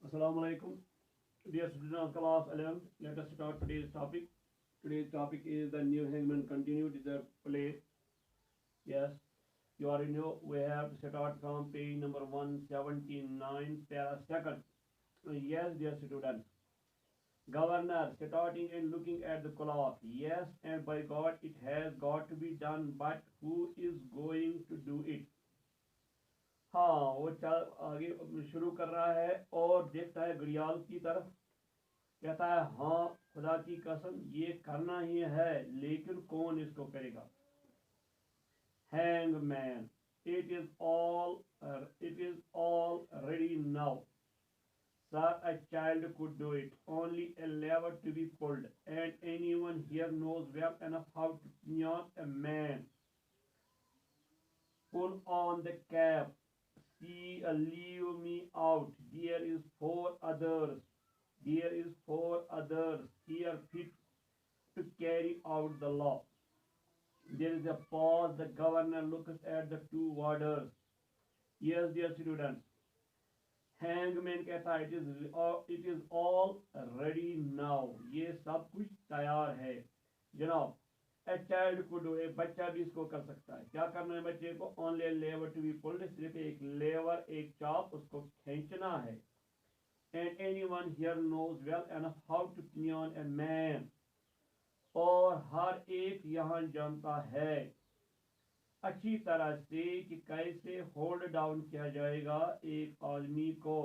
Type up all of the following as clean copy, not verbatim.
Assalamu alaikum. Dear students of class 11, let us start today's topic. Today's topic is the new hangman continued the play. Yes, you already know we have to start from page number 179, para second. Yes, dear students. Governor, starting and looking at the clock. Yes, and by God, it has got to be done, but who is going to do it? हाँ, वो चल आगे शुरू कर रहा है और देखता है घड़ियाल की तरफ, कहता है हाँ खुदा की कसम ये करना ही है, लेकिन कौन इसको करेगा? Hangman, it is all ready now. Sir, a child could do it, only a lever to be pulled, and anyone here knows well enough how to pinion a man. Pull on the cap. See, leave me out. There is four others. There is four others here fit to carry out the law. There is a pause. The governor looks at the two warders. Yes, dear students. Hangman कहता है it is all ready now. ये सब कुछ तैयार है जनाब. A child could do, एक बच्चा भी इसको कर सकता है. क्या करना है बच्चे को? Only a lever to be pulled. सिर्फ एक लेवर, एक चाप उसको खींचना है. And anyone here knows well enough how to pinion a man. और हर एक यहाँ जानता है अच्छी तरह से कि कैसे होल्ड डाउन किया जाएगा एक आदमी को.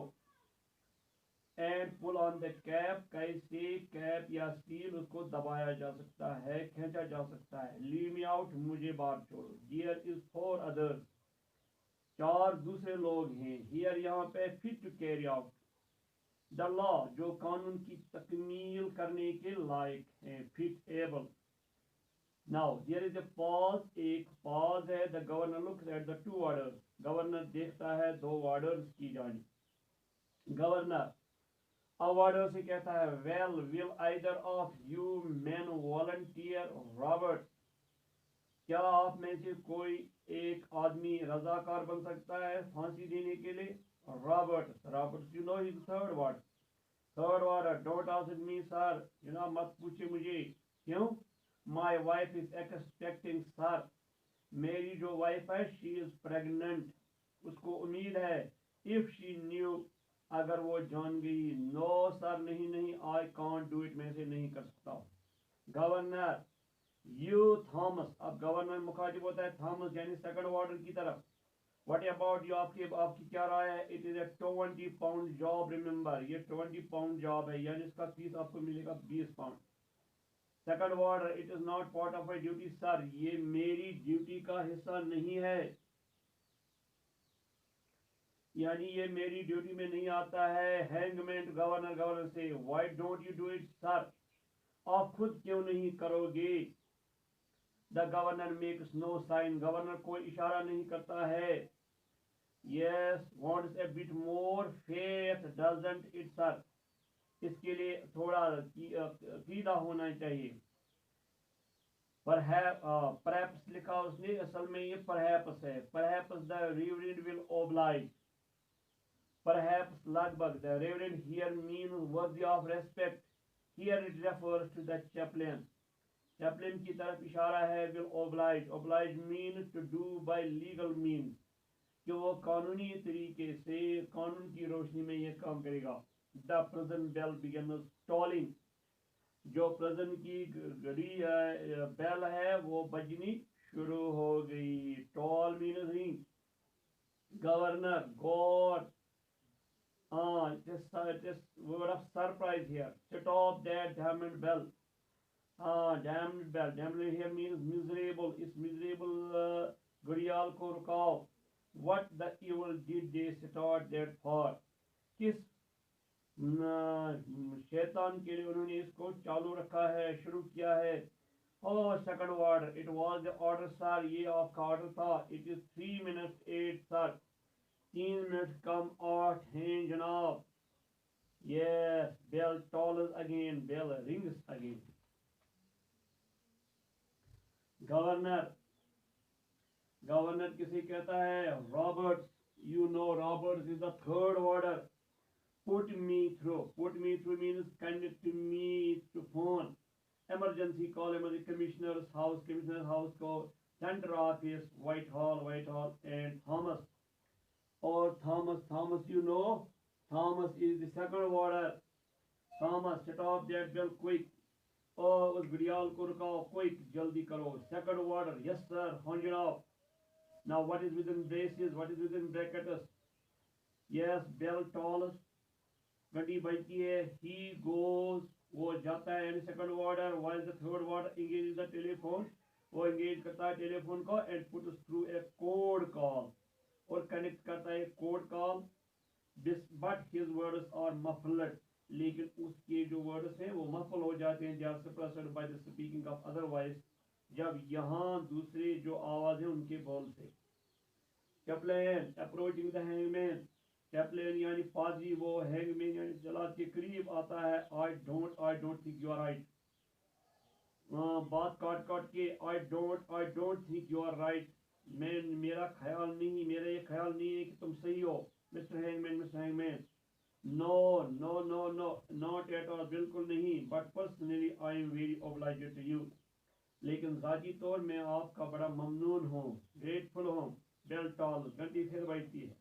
And pull on the cap, कैसे कैप या स्टील उसको दबाया जा सकता है, खींचा जा सकता है. लीव मी आउट, मुझे बाहर छोड़ो. हियर इज फोर अदर्स, चार दूसरे लोग हैं. हियर यहाँ पे fit to carry out the law, जो कानून की तकमील करने के लायक हैं. Fit able. Now there is a pause, एक पॉज है. The governor looks at the two orders, governor देखता है दो ऑर्डर्स की जानी. गवर्नर अवार्डर से कहता है well will either of you man volunteer Robert, क्या आप में से कोई एक आदमी रजाकार बन सकता है फांसी देने के लिए? Robert you know his third word don't ask me sir, मत पूछे मुझे. क्यों? My wife is expecting sir, मेरी जो वाइफ है शी इज प्रेग्नेंट, उसको उम्मीद है. इफ शी न्यू, अगर वो जान गई. नो सर, नहीं, आई कांट डू इट, मैं से नहीं कर सकता. गवर्नर यू थॉमस, अब गवर्नर मुखातिब होता है थॉमस यानी सेकंड वार्डर की तरफ. व्हाट अबाउट यू, आपकी क्या राय है? It is a 20 pound job, remember ये 20 पाउंड जॉब है, यानी इसका फीस आपको मिलेगा 20 pound. Second warder it is not part of my duty sir, ये मेरी ड्यूटी का हिस्सा नहीं है, यानी ये मेरी ड्यूटी में नहीं आता है. हैंगमैन गवर्नर से why don't you do it sir, आप खुद क्यों नहीं करोगे? The governor makes no sign, governor कोई इशारा नहीं करता है. Yes wants a bit more faith doesn't it sir, इसके लिए थोड़ा कीदा होना चाहिए. परहैप्स लिखा उसने, असल में ये परहैप्स है. Perhaps the reverend will oblige, perhaps लगभग. the reverend here means worthy of respect, here it refers to the chaplain. chaplain की तरफ इशारा है. will oblige means to do by legal means, कि वो कानूनी तरीके से कानून की रोशनी में ये काम करेगा. the prison bell begins tolling, जो prison की घड़ी बेल है वो बजनी शुरू हो गई. toll means ring. governor God, this word of surprise here. Stop that damned bell. Damned bell. Damned here means miserable. इस miserable घड़ियाल को रुकाओ. What the evil did they start that for? किस शैतान के लिए उन्होंने इसको चालू रखा है, शुरू किया है? Second order, it was the order sir, ये आपका ऑर्डर था. It is 3 minutes 8 sir, 3 minute कम 8 हैं जनाब. Yes, bell tolls again, bell rings again. Governor किसे कहता है? Roberts. You know Roberts is the third warder. Put me through. Put me through means connect me to phone. Emergency call, emergency commissioner's house call, center office, Whitehall, and Thomas. Or Thomas, you know, Thomas is the second order. Thomas, stop that bell quick. उस घड़ियाल को रुकाओ, quick, जल्दी करो. Second order, yes sir, hold it up. Now what is within braces? What is within brackets? Yes, bell tolls. घंटी बजती है. He goes, वो जाता है. And second order, while the third order engages the telephone, वो engage करता है telephone को and puts through a code call, और connect करता है code call. But his words are muffled. लेकिन उसके जो वर्ड्स हैं वो मफल हो जाते हैं, जब suppressed by the speaking of other voice, जब यहाँ दूसरे जो आवाज है उनके बोल से. Chaplain approaching the hangman. Chaplain यानी पादरी, वो hangman यानी जलाद के करीब आता है. I don't think you are right. बात काट काट के I don't think you are right. मेरा ये ख्याल नहीं है कि तुम सही हो. Mr. Hangman. No, not at all, बिल्कुल नहीं. But personally I am very obliged to you. लेकिन ज़ाती तौर मैं आपका बड़ा ममनून हूँ, ग्रेटफुल हूँ. Bell tolls, घंटी फिर बजती है.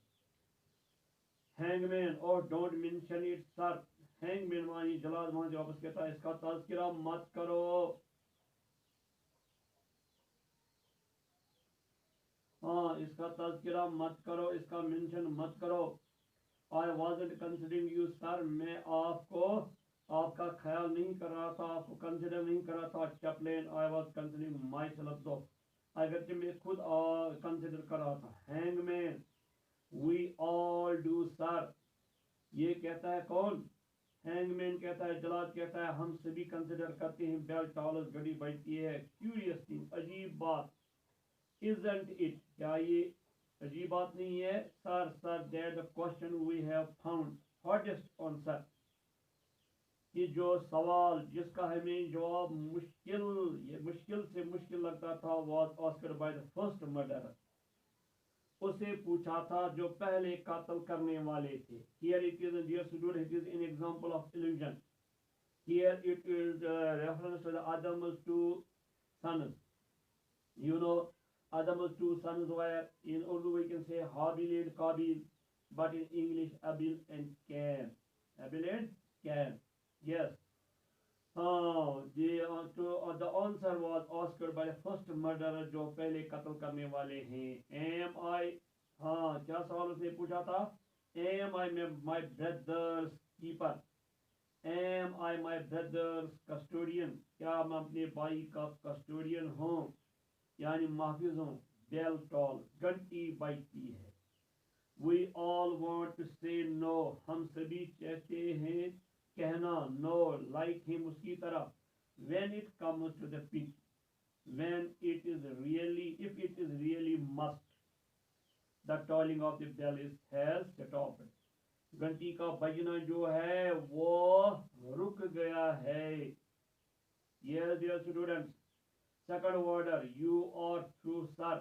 Hangman, oh don't mention it sir. Hangman मानी जलाद वहाँ से वापस कहता है, इसका तज़किरा मत करो. इसका तज़किरा मत करो, इसका मेंशन मत करो. I wasn't considering you sir. मैं आपका ख्याल नहीं कर रहा था, आपको कंसिडर नहीं कर रहा था. Chaplain, I was considering myself though. अगरचे मैं खुद कंसिडर कर रहा था. Hangman, we all do sir. ये कहता है कौन? Hangman कहता है, जलाद कहता है, हम सभी कंसिडर करते हैं. Bell tolls, घड़ी बजती है. Curious thing, अजीब बात. Isn't it? क्या ये अजीब बात नहीं है? Sir, that the question we have found hardest answer. कि जो सवाल जिसका हमें जवाब मुश्किल से मुश्किल लगता था, was asked by the first murderer. उसे पूछा था जो पहले कातल करने वाले थे. Here it is, dear student, it is an example of illusion. Here it is reference to the Adam's two sons. You know, Adam's two sons were, in Urdu we can say Habil and Qabil, but in English Abil and Cain. Yes. The answer was asked by the first murderer, जो पहले कत्ल करने वाले हैं. Am I? क्या सवाल उसने पूछा था? Am I my brother's keeper? Am I my brother's custodian? क्या मैं अपने भाई का custodian हूँ, यानी महफूज हूँ. Bell tolls, घंटी बजती है. We all want to say no. हम सभी चाहते हैं कहना no, like him, उसकी तरह. When it comes to the pitch, if it is really must, the tolling of the bell has stopped. घंटी का बजना जो है वो रुक गया है. Yes, dear students. Second order, you are through sir.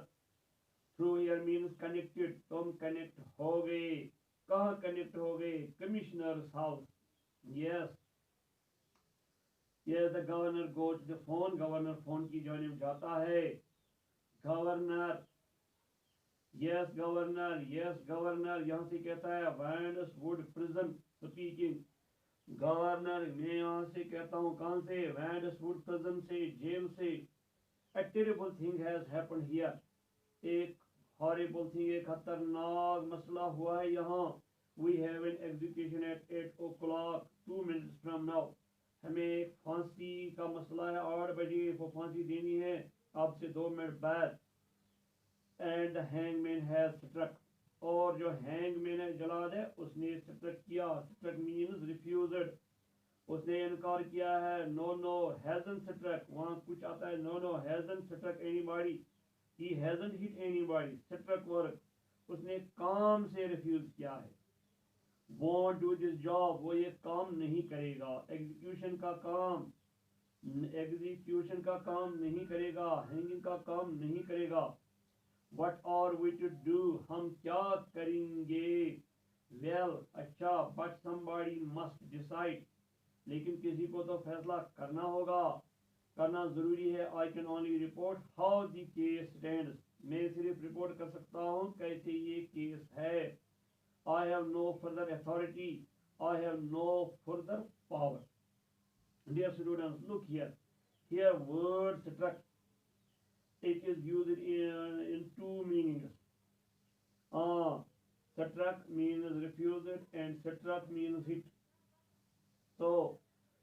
Through here means connected. तुम connect हो गए. कहाँ connect हो गए? Commissioner's house. Yes. The governor goes to the phone. Governor phone की जानिब जाता है. Governor. Yes, governor. यहाँ से कहता है Wandsworth prison speaking. Governor, मैं यहाँ से कहता हूँ, कहाँ से? Wandsworth prison से, जेल से. A terrible thing has happened here. एक horrible thing, एक खतरनाक मसला हुआ है यहाँ. We have an execution at 8 o'clock, 2 minutes from now. हमें फांसी का मसला है, 8 बजे वो फांसी देनी है, अब से 2 मिनट बाद. And the hangman has struck. और जो hangman है, जलाद है, उसने struck किया. Struck means refused. उसने इनकार किया है. No, hasn't struck. वहाँ कुछ आता है no, hasn't struck anybody. He hasn't hit anybody. Struck work. उसने काम से रिफ्यूज किया है. Won't do this job. वो ये काम नहीं करेगा. एग्जीक्यूशन का काम नहीं करेगा. हैंगिंग का काम नहीं करेगा. What are we to do? हम क्या करेंगे? वेल अच्छा, बट somebody must decide, लेकिन किसी को तो फैसला करना होगा, करना जरूरी है। I can only report how the case stands, मैं सिर्फ रिपोर्ट कर सकता हूँ कैसे ये केस है। I have no further authority, I have no further power. Dear students, look here, here word struck, it is used in two meanings. Struck means refused and struck means hit. So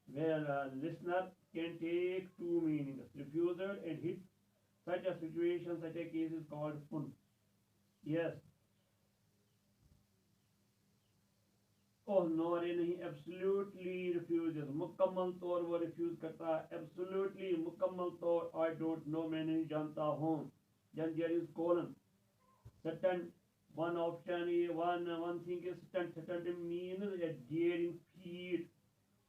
where listener can take two meanings, refused and hit. Such a situation, such a case is called pun. Yes. Oh no, अरे नहीं, absolutely refuses, मुकम्मल तौर वो refuse करता है, absolutely मुकम्मल तौर, I don't know मैं नहीं जानता हूँ, then there is colon, certain, one option, one thing is certain means a daring feat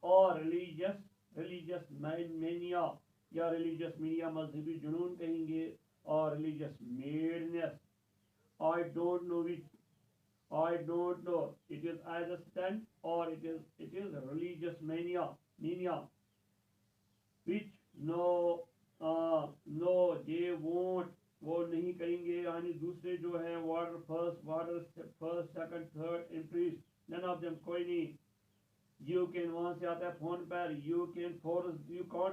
or religious mania, या religious mania मजहबी जुनून कहेंगे, और religious madness, I don't know which, I don't know. It is either stunt or it is religious mania, which no they won't, वो नहीं करेंगे, यानी दूसरे जो है water first second third increase, none of them, कोई नहीं। You can, वहां से आता है फोन पर, you can't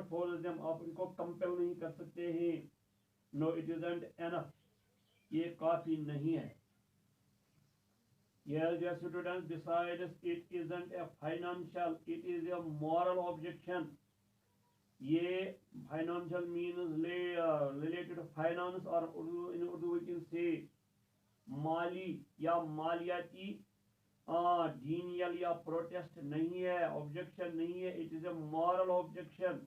force them, आप उनको कंपेल नहीं कर सकते हैं। No, it isn't enough, ये काफी नहीं है। Yes, dear students, besides it isn't a financial, it is a moral objection. ये financial means related to finance, और in Urdu we can say माली या मालियाती, denial या protest नहीं है, objection नहीं है, it is a moral objection.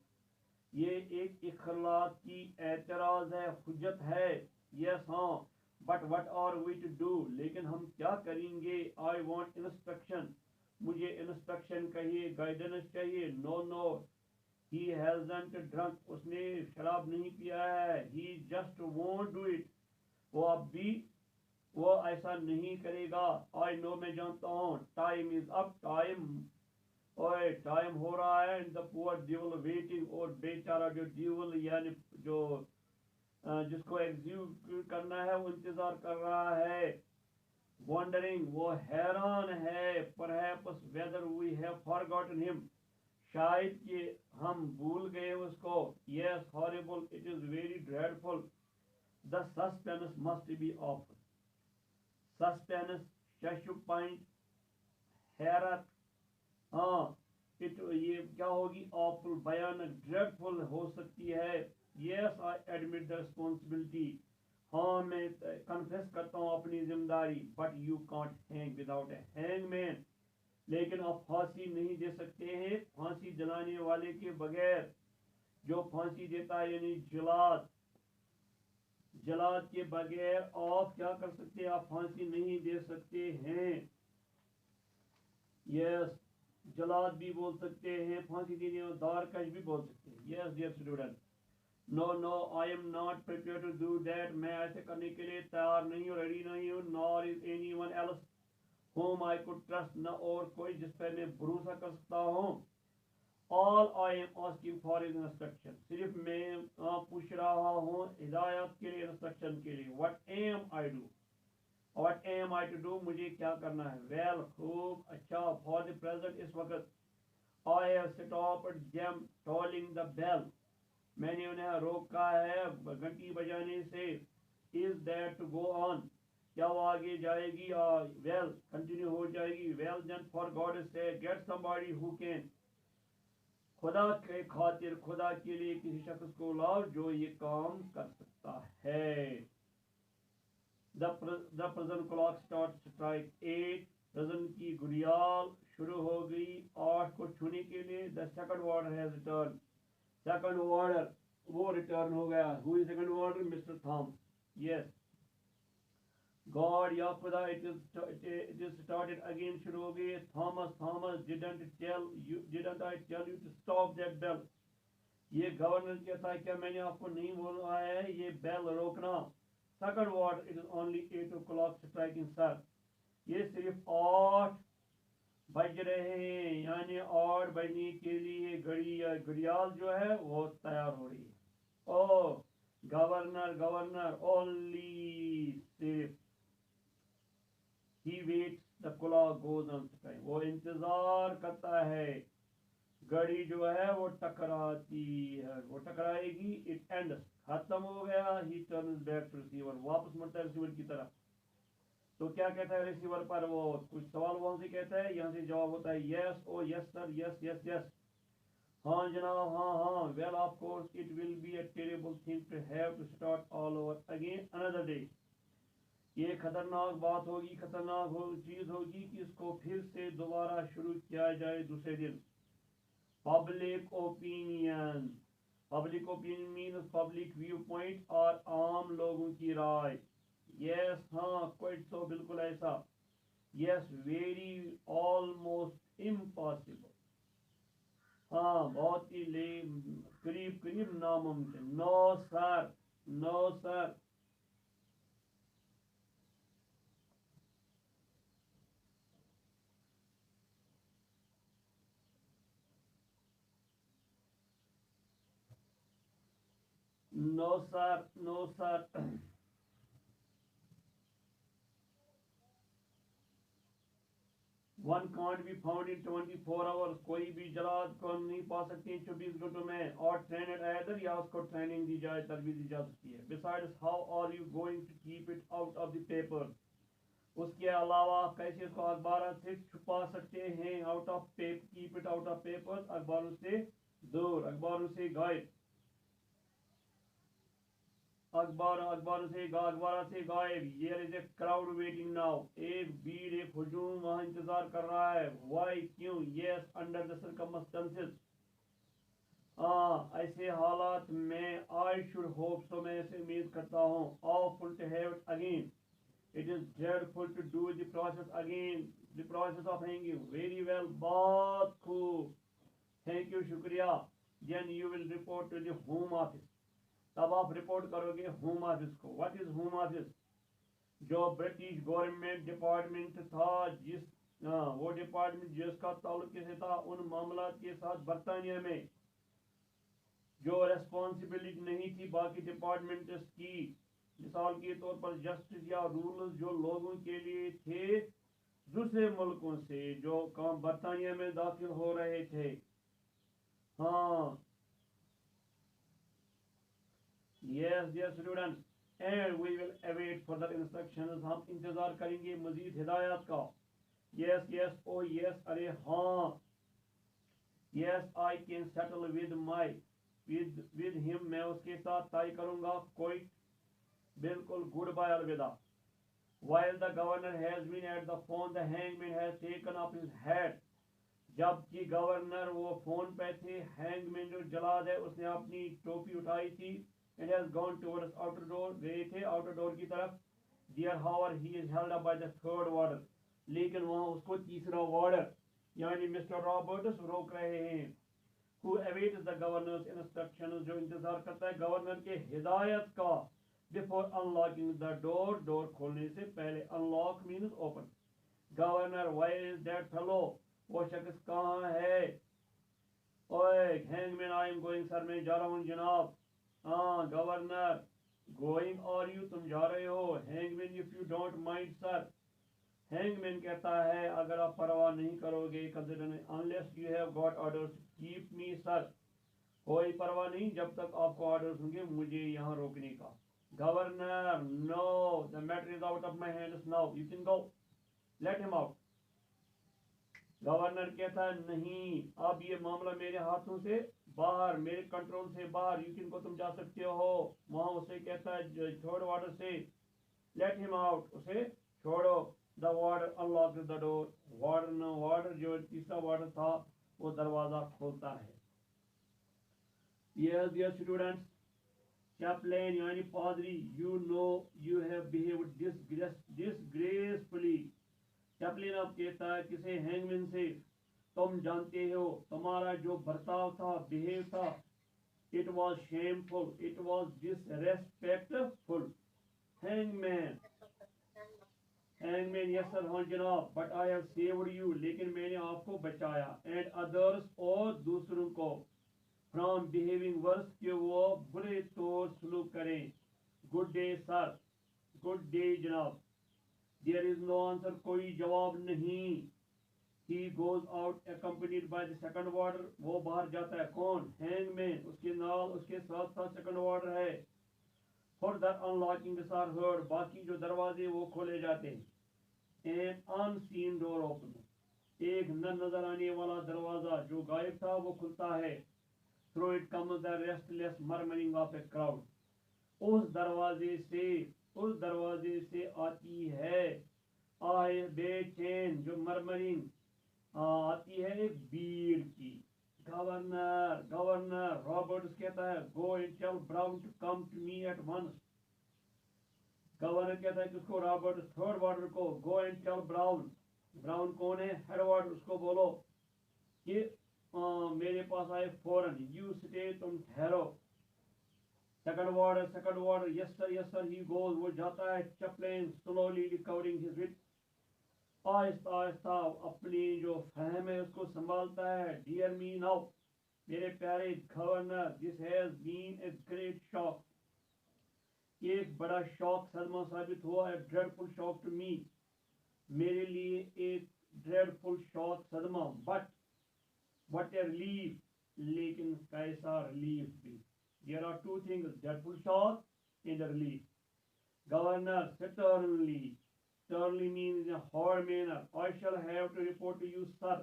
ये एक इखलाकी एतराज है, हुज्जत है। Yes, हाँ, but what are we to do, लेकिन हम क्या करेंगे। आई वॉन्ट इंस्ट्रक्शन, मुझे इंस्ट्रक्शन चाहिए, गाइडेंस चाहिए। No no, he hasn't drunk, उसने शराब नहीं पिया है। He just won't do it, वो अब भी वो ऐसा नहीं करेगा। आई नो, मैं जानता हूँ। टाइम इज अप, टाइम हो रहा है। And the poor devil waiting, और बेचारा जो डेविल यानी जो जिसको एग्जीक्यूट करना है वो इंतजार कर रहा है। वंडरिंग, वो हैरान है। Perhaps whether we have forgotten him, शायद कि हम भूल गए उसको। Yes, horrible, it is very dreadful. The suspense must be awful, suspense, शशु पॉइंट, हैरत, हाँ, ये क्या होगी, ऑफुल, भयानक, ड्रेडफुल हो सकती है। Yes, I admit the responsibility. हाँ, मैं कन्फेस करता हूँ अपनी जिम्मेदारी। But you can't hang without a hangman. लेकिन आप फांसी नहीं दे सकते हैं फांसी जलाने वाले के बगैर। जो फांसी देता है यानी जलाद के बगैर आप क्या कर सकते हैं, आप फांसी नहीं दे सकते हैं। यस, जलाद भी बोल सकते हैं, फांसी देने और दारकश भी बोल सकते हैं। Yes dear student, no no, I am not prepare to do that, मैं ऐसे करने के लिए तैयार नहीं हूँ, रेडी नहीं हूँ। Nor is any one else whom I could trust, न और कोई जिस पर मैं भरोसा कर सकता हूँ। All I am asking for is instruction, सिर्फ मैं पूछ रहा हूँ हिदायत के लिए, इंस्ट्रक्शन के लिए। What am I do? What am I to do? मुझे क्या करना है? Well, खूब अच्छा, for the present, इस वक्त I have stopped them tolling the bell, मैंने उन्हें रोका है घंटी बजाने से। Is that to go on? क्या वो आगे जाएगी? वेल, कंटिन्यू हो जाएगी। वेल देन, फॉर गॉड से गेट समबडी हु कैन, खुदा के खातिर, खुदा के लिए किसी शख्स को लाओ जो ये काम कर सकता है। The present clock start strike 8, present की घड़ियाल शुरू हो गई 8 को छूने के लिए। The second warder has return, second warder वो रिटर्न हो गया। Who is second warder? Mister Thomas. Yes, God, या खुदा, it is started again, शुरू हो गई। Thomas, didn't I tell you to stop that bell? ये गवर्नर कहता है क्या मैंने आपको नहीं बोला है ये बेल रोकना। Second word, it is only 8 o'clock striking, sir. ये सिर्फ 8 बज रहे हैं, यानी और बजने के लिए घड़ी या घड़ियाल जो है वो तैयार हो रही है। O governor governor only safe, he waits the clock goes on time, वो इंतजार करता है, घड़ी जो है वो टकराती है, वो टकराएगी, इट एंड, खत्म हो गया, he turns back to receiver, वापस मुड़ता है रिसीवर की तरफ। तो क्या कहता है रिसीवर पर, वो कुछ सवाल वहां से कहता है, यहाँ से जवाब होता है yes oh yes sir, yes yes yes, हाँ जनाब हाँ हाँ, well of course it will be a terrible thing to have to start all over again another day, ये खतरनाक बात होगी, खतरनाक चीज होगी कि इसको फिर से दोबारा शुरू किया जाए दूसरे दिन। Public opinion, public opinion means public view point, और आम लोगों की राय। यस हाँ, क्वाइट सो, बिल्कुल ऐसा। यस वेरी, ऑलमोस्ट इम्पॉसिबल, हाँ बहुत ही करीब करीब नामुमकिन। No sir, no sir, no sir, no sir. One can't be found in 24 hours, कोई भी जलाद को नहीं पा सकते 24 घंटों में, और ट्रेनड ऐदर, या उसको ट्रेनिंग दी जाए, तरबीज दी जा सकती है। Besides how are you going to keep it out of the paper, उसके अलावा आप कैसे इसको अखबार से छुपा सकते हैं, out of paper, keep it out of paper, अखबारों से दूर, अखबारों से गायब, अखबार से गायब। Here is a crowd waiting now, एक भीड़, एक हुजूम वहां इंतजार कर रहा है। वाई, क्यों? यस अंडर द सर्कमस्टेंसेस, हाँ ऐसे हालात में, आई शुड होप सो, मैं ऐसे उम्मीद करता हूँ, awful to have it again, it is dreadful to do the process again, the process of hanging, very well, बहुत खूब, थैंक यू, शुक्रिया। Then you will report to the home office, तब आप रिपोर्ट करोगे होम ऑफिस को। What is home office? जो British government department था, जिस वो डिपार्टमेंट जिसका ताल्लुक किसे था, उन मामला के साथ बरतानिया में, जो रेस्पॉन्सिबिलिटी नहीं थी बाकी डिपार्टमेंट्स की, मिसाल के तौर पर जस्टिस या रूल्स जो लोगों के लिए थे दूसरे मुल्कों से जो काम बरतानिया में दाखिल हो रहे थे। हाँ, yes dear students, and we will await further instructions, हम इंतजार करेंगे मजीद हिदायत का। यस यस ओ यस, अरे हाँ, yes I can settle with my, with him, मैं उसके साथ तय करूंगा, कोई, बिल्कुल, गुड बाय, अलविदा। While the governor has been at the phone, the hangman has taken up his hat. जबकि गवर्नर वो फोन पे थे, हैंगमैन जो जलाद है उसने अपनी टोपी उठाई थी, and has gone towards outer door, गए थे आउटर डोर की तरफ। There however he is held up by the third warder, लेकिन वहाँ उसको तीसरा वार्डर यानी मिस्टर रॉबर्ट्स रोक रहे हैं। Who awaits the governor's instructions, जो इंतजार करता है गवर्नर के हिदायत का। Before unlocking the door, door खोलने से पहले, unlock means open। Governor, where is that fellow, वो शख्स कहाँ है? ओए hangman, I am going sir, मैं जा रहा हूँ जनाब। हाँ गवर्नर, गोइंग और यू, तुम जा रहे हो? Hangman, if you don't mind sir, hangman कहता है अगर आप परवाह नहीं करोगे, consider unless you have got orders keep me sir, कोई परवाह नहीं जब तक आपको ऑर्डर्स होंगे मुझे यहाँ रोकने का। Governor, no, the matter is out of my hands now, you can go, let him out. Governor कहता है नहीं, अब ये मामला मेरे हाथों से बाहर, मेरे कंट्रोल से बाहर, यू कैन गो, तुम जा सकते हो। वहां उसे कहता है छोड़ो वार्डर से, लेट हिम आउट, उसे छोड़ो। The warder unlock the door, warder जो तीसरा वार्डर था वो दरवाजा खोलता है। Yes, dear students, chaplain यानी पादरी, you know you have behaved disgracefully। chaplain अब कहता है किसे, हैंगमैन से, तुम जानते हो तुम्हारा जो बर्ताव था, बिहेव था, it was shameful, it was disrespectful। Hangman, Hangman, yes sir, हाँ जनाब, but I have saved you, लेकिन मैंने आपको बचाया, and others, और दूसरों को, from behaving worse, कि वो बुरे तौर सलूक करें. Good day sir, good day जनाब. There is no answer, कोई जवाब नहीं. He goes out accompanied by the second warder, वो बाहर जाता है. कौन? Hangman, उसके नाल उसके साथ साथ second warder है. Further unlockings are heard, बाकी जो दरवाजे वो खोले जाते हैं. An unseen door opens, एक न नजर आने वाला दरवाजा जो गायब था वो खुलता है. Through it comes the restless murmuring of a crowd, उस दरवाजे से आती है आए बेचैन जो मरमरिंग आती है एक भीड़ की. गवर्नर रॉबर्ट्स कहता है, go and tell Brown to come to me at once. Governor कहता है किसको? रॉबर्ट थर्ड वार्डर को. Go and tell Brown, Brown कौन है? Head warder. उसको बोलो कि मेरे पास आए फौरन. यू स्टे, तुम ठहरो. Second warder, yes sir, he goes, वो जाता है. Chaplain slowly recovering his wit, आहिस्ता आहिस्ता अपनी जो फहम है उसको संभालता है. डियर मी नाउ, मेरे प्यारे governor, this has been a great shock, एक बड़ा शॉक सदमा साबित हुआ है. ड्रेडफुल शॉक टू मी, मेरे लिए एक ड्रेडफुल शॉक सदमा. बट व्हाट ए रिलीफ, लेकिन कैसा रिलीफ भी. There are two things, dreadful shock and relief. Governor sternly means in a hard manner, I shall have to report to you sir,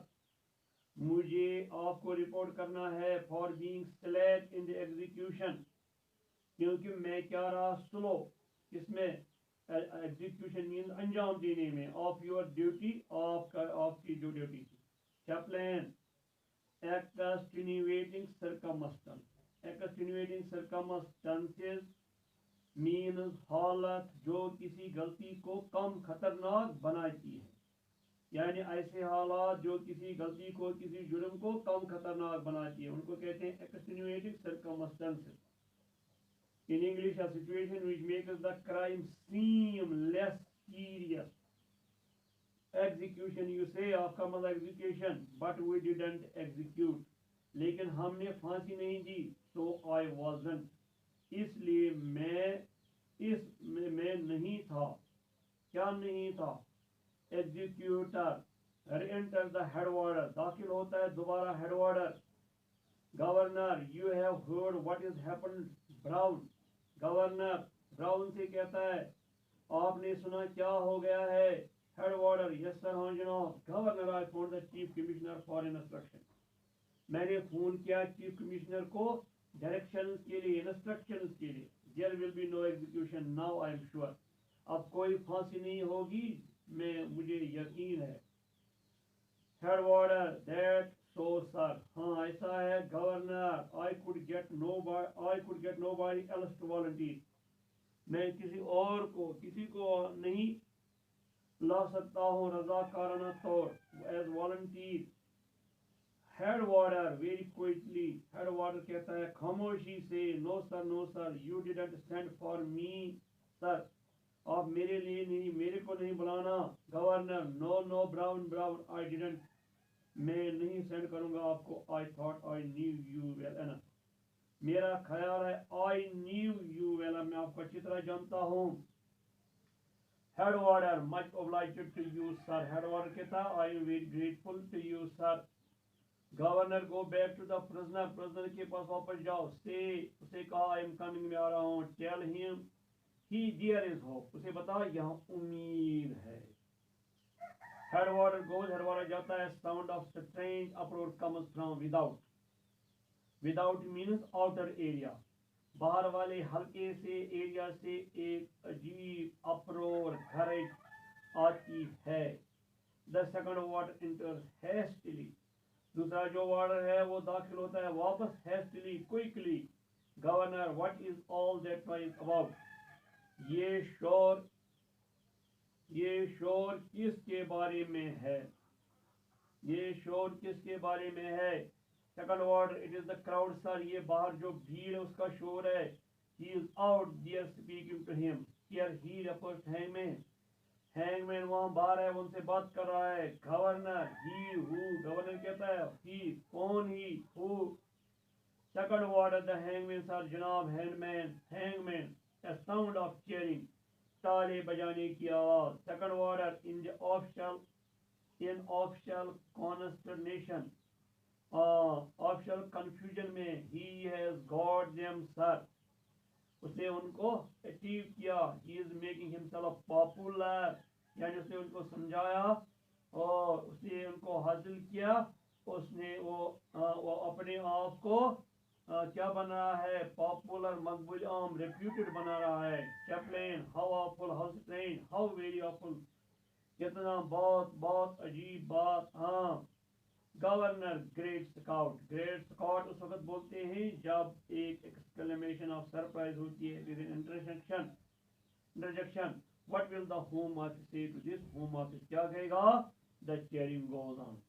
मुझे आपको report करना है. for being slack in the execution, क्योंकि मैं क्या रहा? Slow. किसमें? Execution mean अंजाम देने में. ऑफ योर ड्यूटी, आपकी जो ड्यूटी थी. चैपलेन, extenuating circumstances मीन्स हालत जो किसी गलती को कम खतरनाक बनाती है. यानी ऐसे हालात जो किसी गलती को, किसी जुर्म को कम खतरनाक बनाती है, उनको कहते हैं extenuating circumstances. In English, a situation which makes the crime seem less serious. Execution, you say, आपका मतलब execution, but we didn't execute, लेकिन हमने फांसी नहीं दी. So I wasn't, इसलिए मैं नहीं था. क्या नहीं था? एग्जीक्यूटर. रीएंटर द हेडवार्डर, दाखिल होता है दोबारा head warder. Governor, you have heard what is happened. Brown, governor Brown से कहता है, आपने सुना क्या हो गया है? हेडवार्डर, यस सर, हाँ जनाब. Governor, I phone the chief commissioner for instruction, मैंने फोन किया चीफ कमिश्नर को डायरेक्शन के लिए, इंस्ट्रक्शन के लिए. There will be no execution now, I am sure, अब कोई फांसी नहीं होगी, मुझे यकीन है. हेडवार्डर, दैट सो सर, हाँ ऐसा है governor. I could get nobody else to volunteer, मैं किसी को नहीं ला सकता हूँ रजाकाराना तौर as volunteer. Head warder very quickly, head warder कहता है खामोशी से, no sir, you didn't send for me sir, आप मेरे लिए नहीं, मेरे को नहीं बुलाना. Governor, no Brown, I didn't, मैं नहीं सेंड करूंगा आपको. I thought I knew you well enough, मेरा ख्याल है आई न्यू यू वेल, मैं आपको अच्छी तरह जानता हूँ. Head warder, much obliged to you sir, head warder कहता I am very grateful to you sir. Governor, go back to the prisoner के पास वापस जाओ. उसे कहा आई एम कमिंग, मैं आ रहा हूँ. Tell him he there is hope, उसे बता यहाँ उम्मीद है. हेडवार्डर गोज, हेडवार्डर जाता है. Sound of strange uproar comes from without means outer area, बाहर वाले हल्के से एरिया से एक अजीब अपरोर खरज आती है. The second warder enters hastily, दूसरा जो वार्डर है वो दाखिल होता है वापस. Hastily, quickly. Governor, what is all that noise about, ये शोर किसके बारे में है? Second warder, it is the crowd sir, ये बाहर जो भीड़ है उसका शोर है. He is out there speaking to him, here he refers hangman. Hangman वहां बाहर है, वो उनसे बात कर रहा है। गवर्नर, ही हु, गवर्नर कहता है ही, कौन ही, हु। Second word the hangman sir, जनाब hangman, hangman, a sound of cheering, ताले बजाने की आवाज। Second word in the official, in official consternation, official confusion में, he has got them sir, उसने उनको अचीव किया। He is making himself popular, यानी उसने उनको समझाया और उसने उनको हासिल किया। उसने वो अपने आप को क्या बना रहा है, पॉपुलर, मकबूल आम, रेप्यूटेड बना रहा है। Chaplain, how awful, how strange, how very awful, कितना बहुत बहुत अजीब बात। हाँ। Governor, great scout, great scout उस वक्त बोलते हैं जब एक एक्सक्लेमेशन ऑफ सरप्राइज होती है, with interjection, interjection. What will the home office से टू दिस, होम ऑफिस क्या कहेगा? The cheering goes on,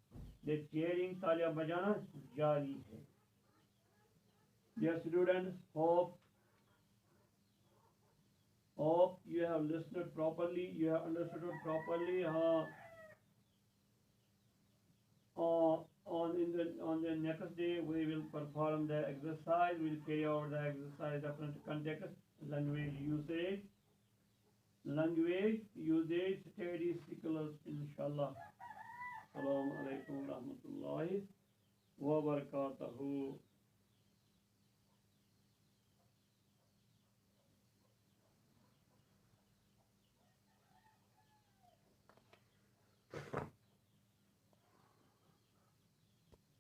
the cheering, तालियां बजाना जारी है। Dear students, hope you have listened properly, you have understood properly. हाँ, on the next day we will perform the exercise. We'll carry out the exercise different context, language usage study cycles, inshallah. Assalamu alaikum warahmatullahi wabarakatuh.